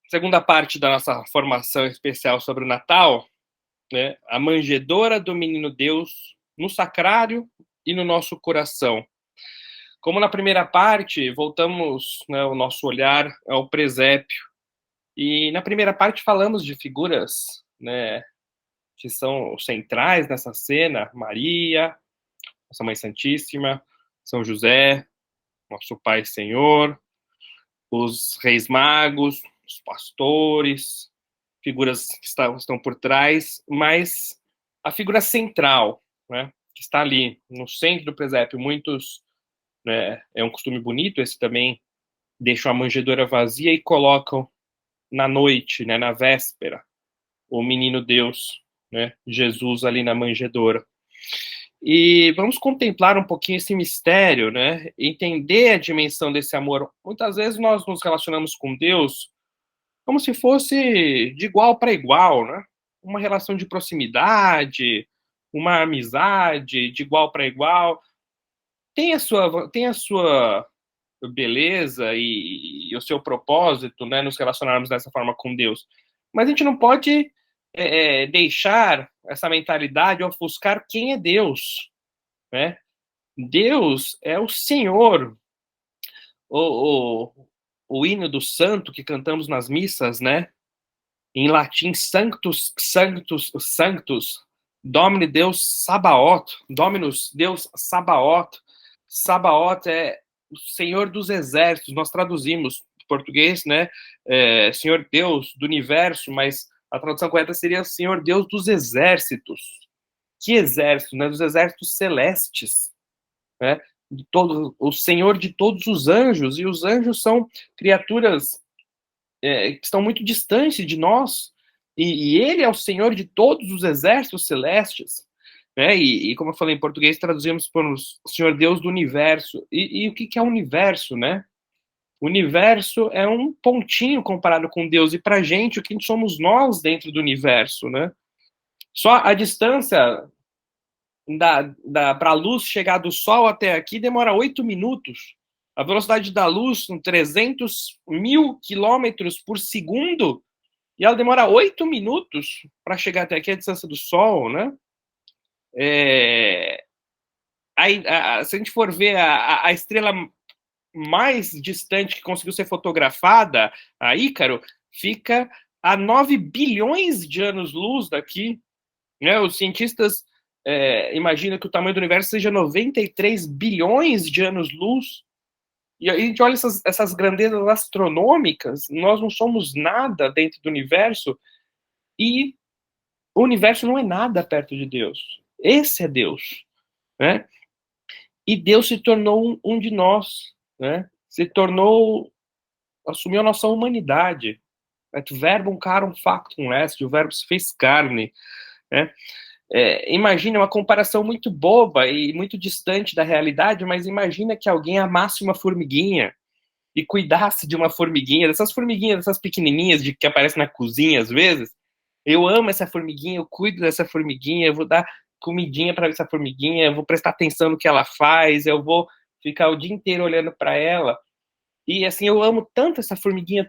Segunda parte da nossa formação especial sobre o Natal, né? A manjedoura do Menino Deus no sacrário e no nosso coração. Como na primeira parte, voltamos, né, o nosso olhar ao presépio. E na primeira parte falamos de figuras, né, que são centrais nessa cena: Maria, nossa Mãe Santíssima, São José, nosso Pai Senhor, os reis magos, os pastores, figuras que estão por trás, mas a figura central, né, que está ali no centro do presépio. Muitos, né, é um costume bonito esse também, deixam a manjedoura vazia e colocam na noite, né, na véspera, o menino Deus, né, Jesus ali na manjedoura. E vamos contemplar um pouquinho esse mistério, né, entender a dimensão desse amor. Muitas vezes nós nos relacionamos com Deus como se fosse de igual para igual, né? Uma relação de proximidade, uma amizade de igual para igual. Tem a sua beleza e o seu propósito, né? Nos relacionarmos dessa forma com Deus. Mas a gente não pode deixar essa mentalidade ofuscar quem é Deus, né? Deus é o Senhor. O, o, o hino do santo que cantamos nas missas, né? Em latim, Sanctus, Sanctus, Sanctus, Domine Deus Sabaoth, Dominus Deus Sabaoth. Sabaoth é o Senhor dos Exércitos. Nós traduzimos em português, né? Senhor Deus do Universo, mas a tradução correta seria Senhor Deus dos Exércitos. Que exército, né? Dos exércitos celestes, né? De todo, o Senhor de todos os anjos, e os anjos são criaturas que estão muito distantes de nós, e ele é o Senhor de todos os exércitos celestes, né? E como eu falei em português, traduzimos por o Senhor Deus do universo. E o que é o universo, né? O universo é um pontinho comparado com Deus, e pra gente, o que somos nós dentro do universo, né? Só a distância para a luz chegar do Sol até aqui demora 8 minutos. A velocidade da luz são 300 mil quilômetros por segundo, e ela demora 8 minutos para chegar até aqui, a distância do Sol, né? É... Se a gente for ver a estrela mais distante que conseguiu ser fotografada, a Ícaro, fica a 9 bilhões de anos-luz daqui, né? Os cientistas imaginam que o tamanho do universo seja 93 bilhões de anos-luz. E a gente olha essas grandezas astronômicas, nós não somos nada dentro do universo, e o universo não é nada perto de Deus. Esse é Deus, né? E Deus se tornou um de nós, né? Assumiu a nossa humanidade. Et verbum carum factum est, o verbo se fez carne, né? Imagina uma comparação muito boba e muito distante da realidade, mas imagina que alguém amasse uma formiguinha e cuidasse de uma formiguinha, dessas formiguinhas, dessas pequenininhas que aparecem na cozinha às vezes. Eu amo essa formiguinha, eu cuido dessa formiguinha, eu vou dar comidinha para essa formiguinha, eu vou prestar atenção no que ela faz, eu vou ficar o dia inteiro olhando para ela. E assim, eu amo tanto essa formiguinha,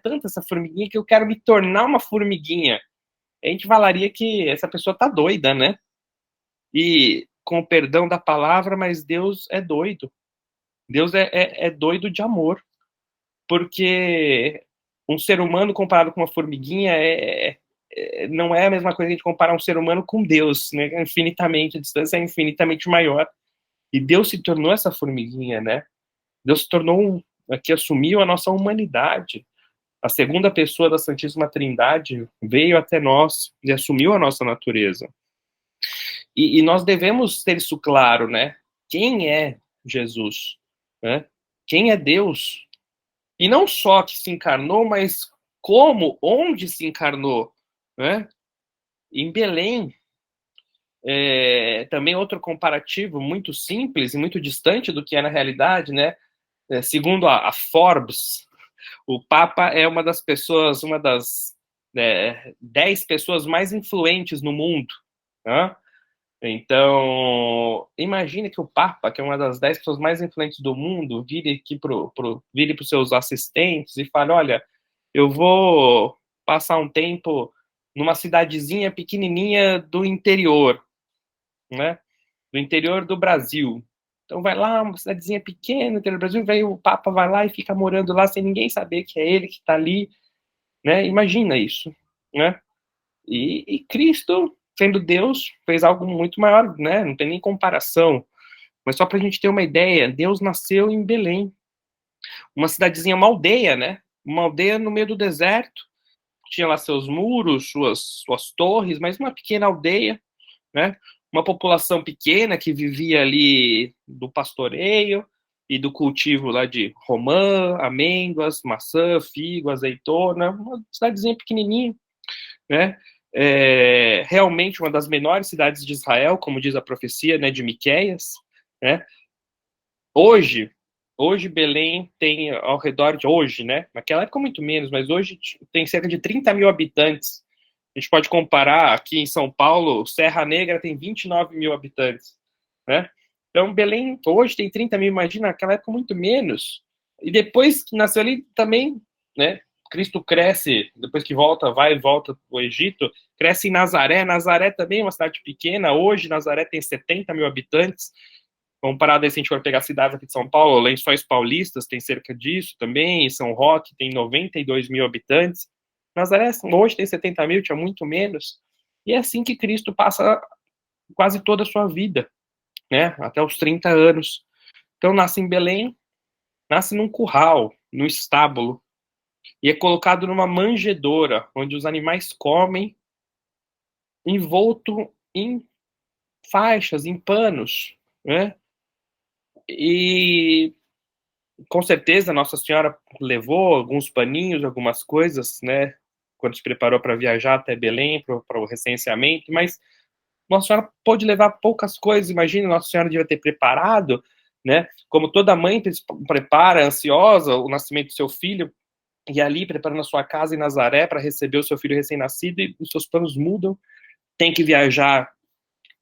que eu quero me tornar uma formiguinha. A gente falaria que essa pessoa tá doida, né? E com o perdão da palavra, mas Deus é doido. Deus é doido de amor. Porque um ser humano comparado com uma formiguinha não é a mesma coisa que a gente comparar um ser humano com Deus, né? Infinitamente, a distância é infinitamente maior. E Deus se tornou essa formiguinha, né? Deus se tornou que assumiu a nossa humanidade. A segunda pessoa da Santíssima Trindade veio até nós e assumiu a nossa natureza. E nós devemos ter isso claro, né? Quem é Jesus, né? Quem é Deus? E não só que se encarnou, mas como, onde se encarnou, né? Em Belém. Também outro comparativo muito simples e muito distante do que é na realidade, né? Segundo a Forbes, o Papa é uma das 10 pessoas mais influentes no mundo, né? Então, imagine que o Papa, que é uma das 10 pessoas mais influentes do mundo, vire para os seus assistentes e fale: olha, eu vou passar um tempo numa cidadezinha pequenininha do interior, né? Do interior do Brasil. Então vai lá, uma cidadezinha pequena no interior do Brasil, vem o Papa vai lá e fica morando lá sem ninguém saber que é ele que está ali, né? Imagina isso, né? E Cristo, sendo Deus, fez algo muito maior, né? Não tem nem comparação. Mas só para a gente ter uma ideia, Deus nasceu em Belém, uma cidadezinha, uma aldeia, né? Uma aldeia no meio do deserto, tinha lá seus muros, suas torres, mas uma pequena aldeia, né? Uma população pequena que vivia ali do pastoreio e do cultivo lá de romã, amêndoas, maçã, figo, azeitona, uma cidadezinha pequenininha, né? Realmente uma das menores cidades de Israel, como diz a profecia, né, de Miqueias, né? Hoje, hoje Belém tem ao redor de hoje, né? Naquela época muito menos, mas hoje tem cerca de 30 mil habitantes. A gente pode comparar aqui em São Paulo, Serra Negra tem 29 mil habitantes, né? Então Belém hoje tem 30 mil, imagina naquela época muito menos. E depois que nasceu ali também, né? Cristo cresce, depois que volta, vai e volta para o Egito, cresce em Nazaré. Nazaré também é uma cidade pequena. Hoje Nazaré tem 70 mil habitantes. Comparado aí, se a gente for pegar cidades aqui de São Paulo, Lençóis Paulistas tem cerca disso também, São Roque tem 92 mil habitantes, Nazaré hoje tem 70 mil, tinha muito menos, e é assim que Cristo passa quase toda a sua vida, né, até os 30 anos. Então nasce em Belém, nasce num curral, num estábulo, e é colocado numa manjedoura, onde os animais comem, envolto em faixas, em panos, né, e com certeza Nossa Senhora levou alguns paninhos, algumas coisas, né, quando se preparou para viajar até Belém, para o recenseamento, mas Nossa Senhora pôde levar poucas coisas. Imagina, Nossa Senhora devia ter preparado, né, como toda mãe prepara, ansiosa, o nascimento do seu filho, e ali preparando a sua casa em Nazaré para receber o seu filho recém-nascido, e os seus planos mudam, tem que viajar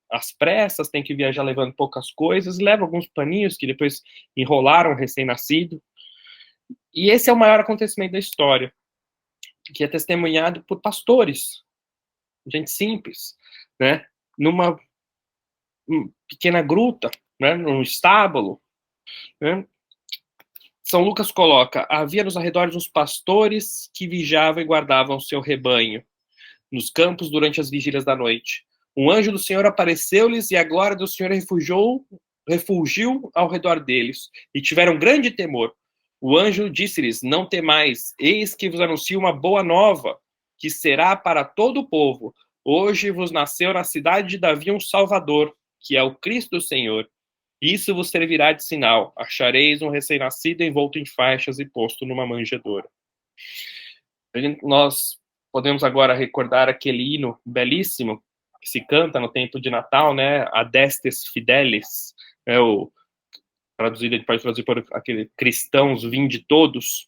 às pressas, tem que viajar levando poucas coisas, leva alguns paninhos que depois enrolaram o recém-nascido. E esse é o maior acontecimento da história, que é testemunhado por pastores, gente simples, né? Numa pequena gruta, né? Num estábulo, né? São Lucas coloca: havia nos arredores uns pastores que vigiavam e guardavam seu rebanho nos campos durante as vigílias da noite. Um anjo do Senhor apareceu-lhes e a glória do Senhor refulgiu ao redor deles e tiveram grande temor. O anjo disse-lhes: não temais, eis que vos anuncio uma boa nova, que será para todo o povo. Hoje vos nasceu na cidade de Davi um Salvador, que é o Cristo do Senhor. Isso vos servirá de sinal. Achareis um recém-nascido envolto em faixas e posto numa manjedoura. Nós podemos agora recordar aquele hino belíssimo que se canta no tempo de Natal, né? Adestes Fidelis, é o traduzido, a gente pode traduzir por aquele cristãos, vinde todos.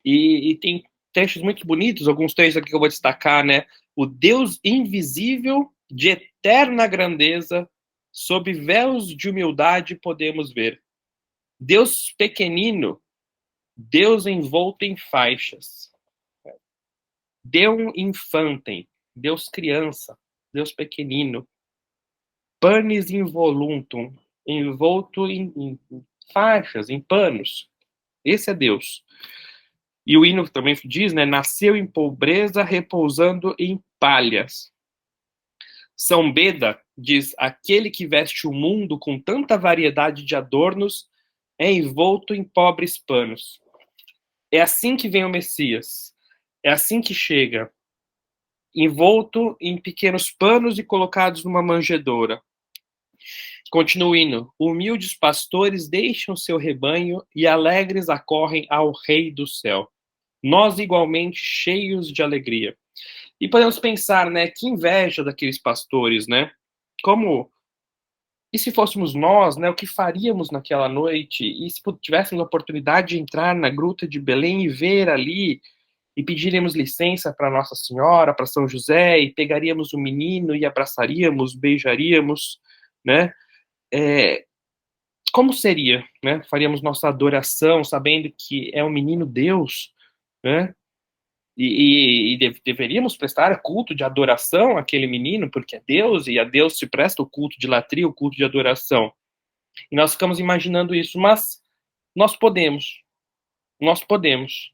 E tem textos muito bonitos, alguns textos aqui que eu vou destacar, né? O Deus invisível de eterna grandeza, sob véus de humildade podemos ver. Deus pequenino, Deus envolto em faixas. Deum infantem, Deus criança, Deus pequenino. Panis involuntum, envolto em faixas, em panos. Esse é Deus. E o hino também diz, né? Nasceu em pobreza, repousando em palhas. São Beda diz: aquele que veste o mundo com tanta variedade de adornos é envolto em pobres panos. É assim que vem o Messias. É assim que chega, envolto em pequenos panos e colocados numa manjedoura. Continuando, humildes pastores deixam seu rebanho e alegres acorrem ao Rei do céu. Nós igualmente cheios de alegria. E podemos pensar, né, que inveja daqueles pastores, né? Como e se fôssemos nós, né, o que faríamos naquela noite? E se tivéssemos a oportunidade de entrar na gruta de Belém e ver ali e pediríamos licença para Nossa Senhora, para São José, e pegaríamos o menino e abraçaríamos, beijaríamos, né? É, como seria, né? Faríamos nossa adoração, sabendo que é o menino Deus, né? deveríamos prestar culto de adoração àquele menino, porque é Deus, e a Deus se presta o culto de latria, o culto de adoração. E nós ficamos imaginando isso, mas nós podemos. Nós podemos.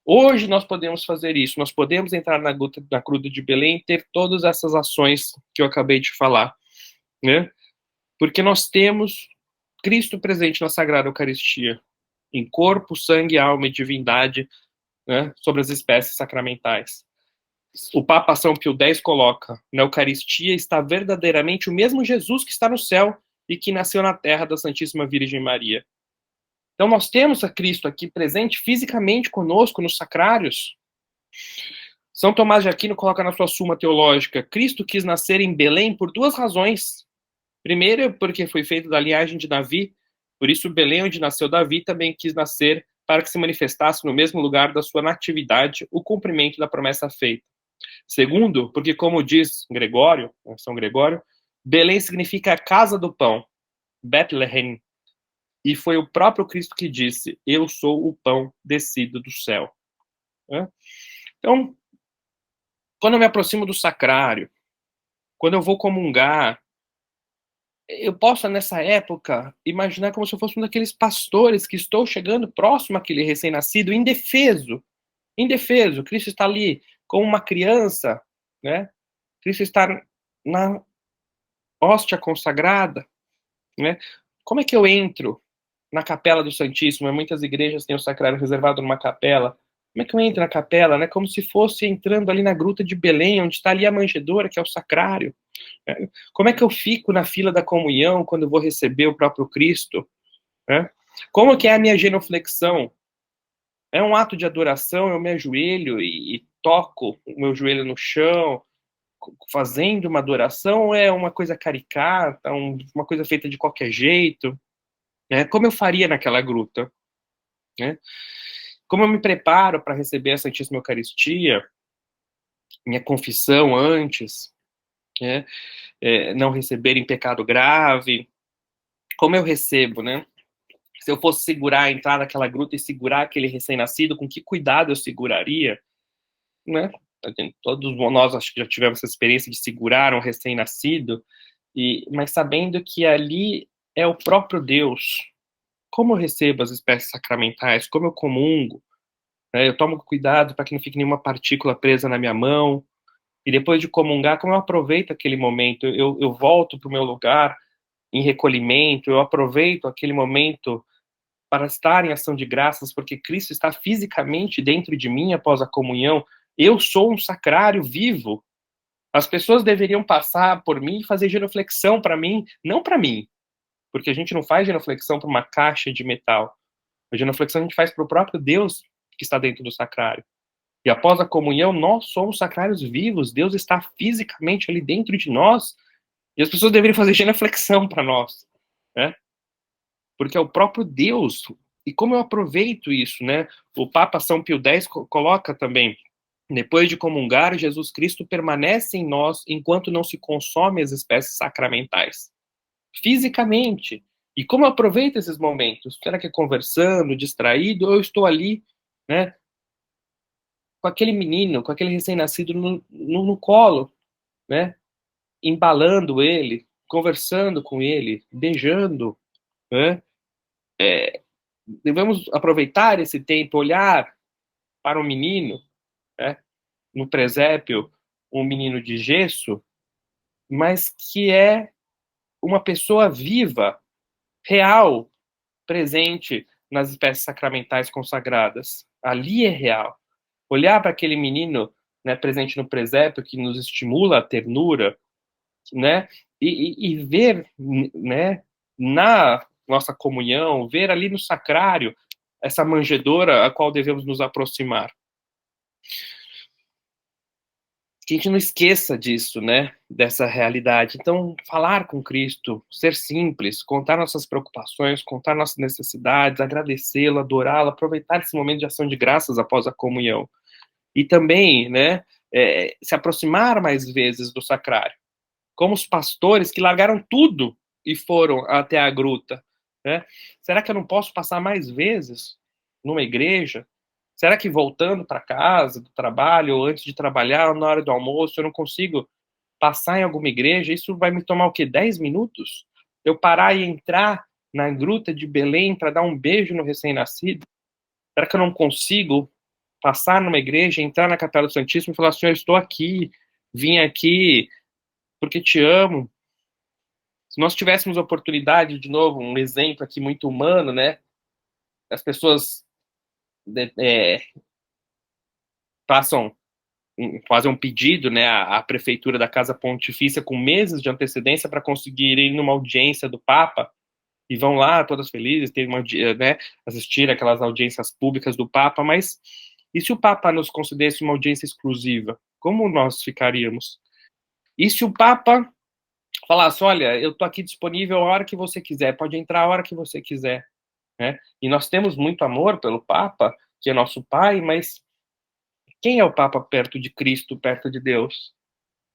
Hoje nós podemos fazer isso. Nós podemos entrar na gruta de Belém e ter todas essas ações que eu acabei de falar, né? Porque nós temos Cristo presente na Sagrada Eucaristia, em corpo, sangue, alma e divindade, né, sobre as espécies sacramentais. O Papa São Pio X coloca: na Eucaristia está verdadeiramente o mesmo Jesus que está no céu e que nasceu na terra da Santíssima Virgem Maria. Então nós temos a Cristo aqui presente fisicamente conosco nos sacrários. São Tomás de Aquino coloca na sua Suma Teológica: Cristo quis nascer em Belém por duas razões. Primeiro, porque foi feito da linhagem de Davi, por isso Belém, onde nasceu Davi, também quis nascer para que se manifestasse no mesmo lugar da sua natividade o cumprimento da promessa feita. Segundo, porque como diz Gregório, São Gregório, Belém significa a casa do pão, Bethlehem, e foi o próprio Cristo que disse: eu sou o pão descido do céu. Então, quando eu me aproximo do sacrário, quando eu vou comungar, eu posso, nessa época, imaginar como se eu fosse um daqueles pastores que estou chegando próximo àquele recém-nascido, indefeso. Indefeso. Cristo está ali como uma criança, né? Cristo está na hóstia consagrada, né? Como é que eu entro na capela do Santíssimo? Muitas igrejas têm o sacrário reservado numa capela. Como é que eu entro na capela, né? Como se fosse entrando ali na gruta de Belém, onde está ali a manjedoura, que é o sacrário. Como é que eu fico na fila da comunhão quando eu vou receber o próprio Cristo? Como que é a minha genuflexão? É um ato de adoração, eu me ajoelho e toco o meu joelho no chão, fazendo uma adoração, ou é uma coisa caricata, uma coisa feita de qualquer jeito? Como eu faria naquela gruta? Como eu me preparo para receber a Santíssima Eucaristia? Minha confissão antes? Não receber em pecado grave? Como eu recebo, né? Se eu fosse segurar, entrar naquela gruta e segurar aquele recém-nascido, com que cuidado eu seguraria, né? Todos nós acho que já tivemos essa experiência de segurar um recém-nascido, mas sabendo que ali é o próprio Deus. Como eu recebo as espécies sacramentais? Como eu comungo? Eu tomo cuidado para que não fique nenhuma partícula presa na minha mão. E depois de comungar, como eu aproveito aquele momento? Eu volto para o meu lugar em recolhimento, eu aproveito aquele momento para estar em ação de graças, porque Cristo está fisicamente dentro de mim após a comunhão. Eu sou um sacrário vivo. As pessoas deveriam passar por mim e fazer genuflexão para mim, não para mim, porque a gente não faz genuflexão para uma caixa de metal. A genuflexão a gente faz para o próprio Deus que está dentro do sacrário. E após a comunhão, nós somos sacrários vivos. Deus está fisicamente ali dentro de nós. E as pessoas deveriam fazer genuflexão para nós, né? Porque é o próprio Deus. E como eu aproveito isso, né? O Papa São Pio X coloca também: depois de comungar, Jesus Cristo permanece em nós enquanto não se consome as espécies sacramentais. Fisicamente. E como eu aproveito esses momentos? Será que é conversando, distraído, ou eu estou ali, né? Com aquele menino, com aquele recém-nascido no colo, né? Embalando ele, conversando com ele, beijando, né? Devemos aproveitar esse tempo, olhar para o menino, né? No presépio, um menino de gesso, mas que é uma pessoa viva, real, presente nas espécies sacramentais consagradas. Ali é real. Olhar para aquele menino, né, presente no presépio, que nos estimula a ternura, né, e ver, né, na nossa comunhão, ver ali no sacrário essa manjedoura a qual devemos nos aproximar. Que a gente não esqueça disso, né, dessa realidade. Então, falar com Cristo, ser simples, contar nossas preocupações, contar nossas necessidades, agradecê-lo, adorá-lo, aproveitar esse momento de ação de graças após a comunhão. E também, né, se aproximar mais vezes do sacrário. Como os pastores que largaram tudo e foram até a gruta, né? Será que eu não posso passar mais vezes numa igreja, Será que voltando para casa, do trabalho, ou antes de trabalhar, ou na hora do almoço, eu não consigo passar em alguma igreja? Isso vai me tomar o quê? 10 minutos? Eu parar e entrar na gruta de Belém para dar um beijo no recém-nascido? Será que eu não consigo passar numa igreja, entrar na Capela do Santíssimo e falar, Senhor, estou aqui, vim aqui porque te amo? Se nós tivéssemos oportunidade, de novo, um exemplo aqui muito humano, né? As pessoas passam, fazem um pedido, né, à prefeitura da Casa Pontifícia com meses de antecedência para conseguir ir numa audiência do Papa, e vão lá todas felizes, ter uma, né, assistir aquelas audiências públicas do Papa, mas e se o Papa nos concedesse uma audiência exclusiva? Como nós ficaríamos? E se o Papa falasse, olha, eu estou aqui disponível a hora que você quiser, pode entrar a hora que você quiser, né? E nós temos muito amor pelo Papa, que é nosso pai, mas quem é o Papa perto de Cristo, perto de Deus?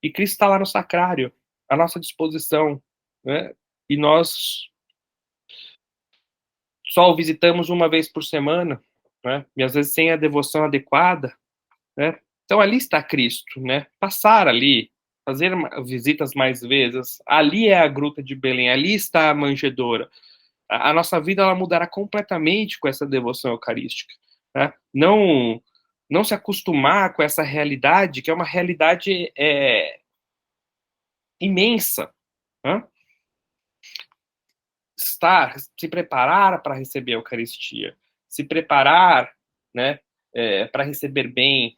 E Cristo está lá no sacrário, à nossa disposição, né? E nós só o visitamos uma vez por semana, né? E às vezes sem a devoção adequada, né? Então ali está Cristo, né? Passar ali, fazer visitas mais vezes, ali é a Gruta de Belém, ali está a manjedoura. A nossa vida ela mudará completamente com essa devoção eucarística, né? Não se acostumar com essa realidade, que é uma realidade imensa, né? Estar, se preparar para receber a Eucaristia, se preparar, né, para receber bem,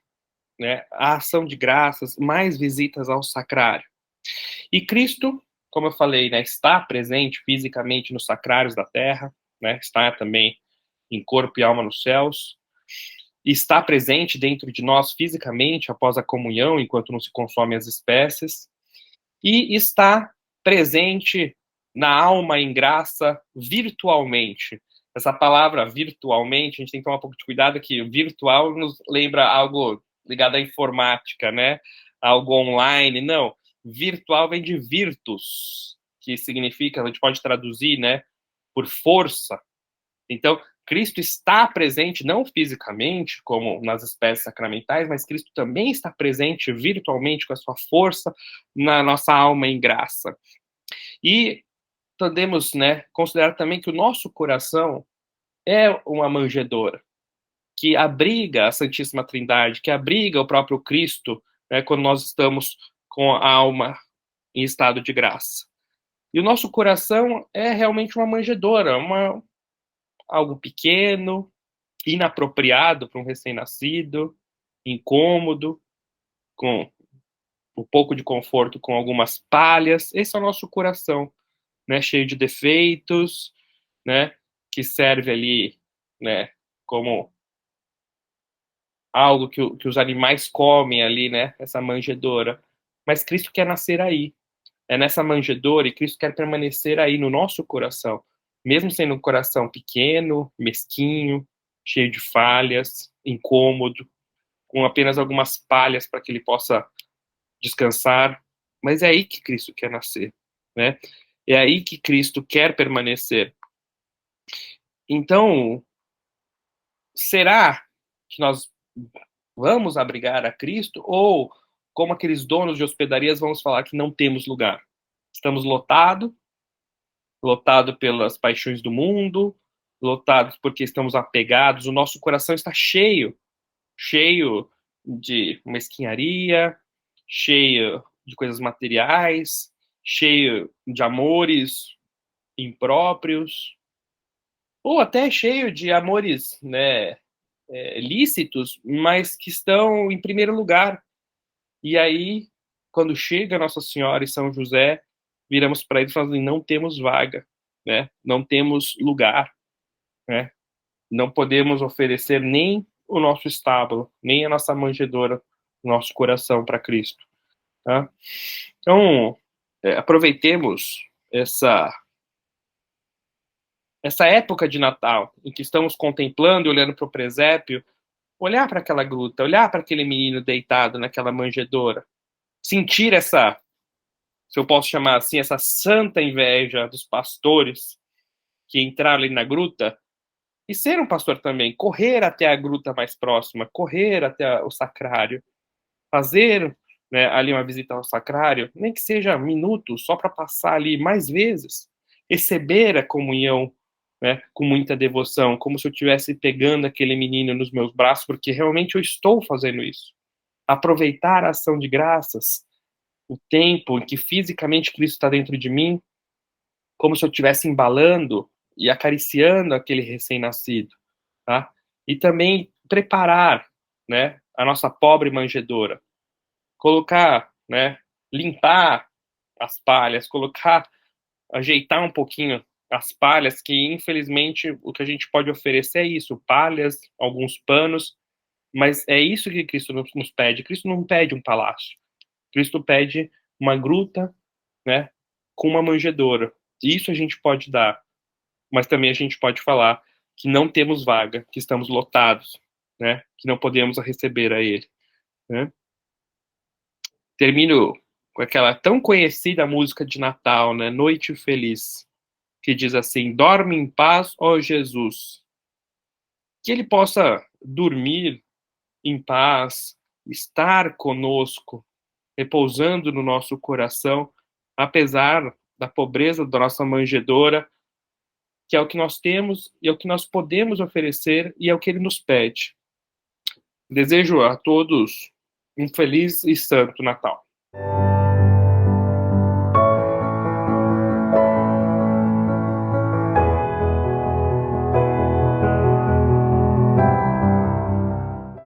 né, a ação de graças, mais visitas ao sacrário. E Cristo, como eu falei, né, está presente fisicamente nos sacrários da terra, né, está também em corpo e alma nos céus, e está presente dentro de nós fisicamente após a comunhão, enquanto não se consomem as espécies, e está presente na alma em graça virtualmente. Essa palavra virtualmente, a gente tem que tomar um pouco de cuidado que virtual nos lembra algo ligado à informática, né? Algo online. Não, virtual vem de virtus, que significa, a gente pode traduzir, né, por força. Então, Cristo está presente não fisicamente, como nas espécies sacramentais, mas Cristo também está presente virtualmente com a sua força na nossa alma em graça. E podemos, né, considerar também que o nosso coração é uma manjedoura, que abriga a Santíssima Trindade, que abriga o próprio Cristo, né, quando nós estamos com a alma em estado de graça. E o nosso coração é realmente uma manjedoura, algo pequeno, inapropriado para um recém-nascido, incômodo, com um pouco de conforto com algumas palhas. Esse é o nosso coração, né, cheio de defeitos, né, que serve ali, né, como algo que os animais comem ali, né, essa manjedoura. Mas Cristo quer nascer aí, é nessa manjedoura, e Cristo quer permanecer aí no nosso coração, mesmo sendo um coração pequeno, mesquinho, cheio de falhas, incômodo, com apenas algumas palhas para que ele possa descansar. Mas é aí que Cristo quer nascer, né? É aí que Cristo quer permanecer. Então, será que nós vamos abrigar a Cristo ou, como aqueles donos de hospedarias, vamos falar que não temos lugar? Estamos lotado pelas paixões do mundo, lotados porque estamos apegados, o nosso coração está cheio de mesquinharia, cheio de coisas materiais, cheio de amores impróprios, ou até cheio de amores, né, lícitos, mas que estão em primeiro lugar. E aí, quando chega Nossa Senhora e São José, viramos para eles e falamos assim, não temos vaga, né? Não temos lugar, né? Não podemos oferecer nem o nosso estábulo, nem a nossa manjedoura, o nosso coração para Cristo. Tá? Então, aproveitemos essa época de Natal, em que estamos contemplando e olhando para o presépio, olhar para aquela gruta, olhar para aquele menino deitado naquela manjedoura, sentir essa, se eu posso chamar assim, essa santa inveja dos pastores que entraram ali na gruta E ser um pastor também, correr até a gruta mais próxima, correr até o sacrário, fazer, né, ali uma visita ao sacrário, nem que seja minutos, só para passar ali mais vezes, receber a comunhão, né, com muita devoção, como se eu estivesse pegando aquele menino nos meus braços, porque realmente eu estou fazendo isso. Aproveitar a ação de graças, o tempo em que fisicamente Cristo está dentro de mim, como se eu estivesse embalando e acariciando aquele recém-nascido, tá? E também preparar, né, a nossa pobre manjedoura, colocar, né, limpar as palhas, colocar, ajeitar um pouquinho as palhas, que infelizmente o que a gente pode oferecer é isso, palhas, alguns panos, mas é isso que Cristo nos pede. Cristo não pede um palácio, Cristo pede uma gruta, né, com uma manjedoura. Isso a gente pode dar, mas também a gente pode falar que não temos vaga, que estamos lotados, né, que não podemos receber a Ele, né? Termino com aquela tão conhecida música de Natal, né, Noite Feliz, que diz assim: dorme em paz, ó Jesus. Que Ele possa dormir em paz, estar conosco, repousando no nosso coração, apesar da pobreza da nossa manjedoura, que é o que nós temos e é o que nós podemos oferecer e é o que Ele nos pede. Desejo a todos um feliz e santo Natal.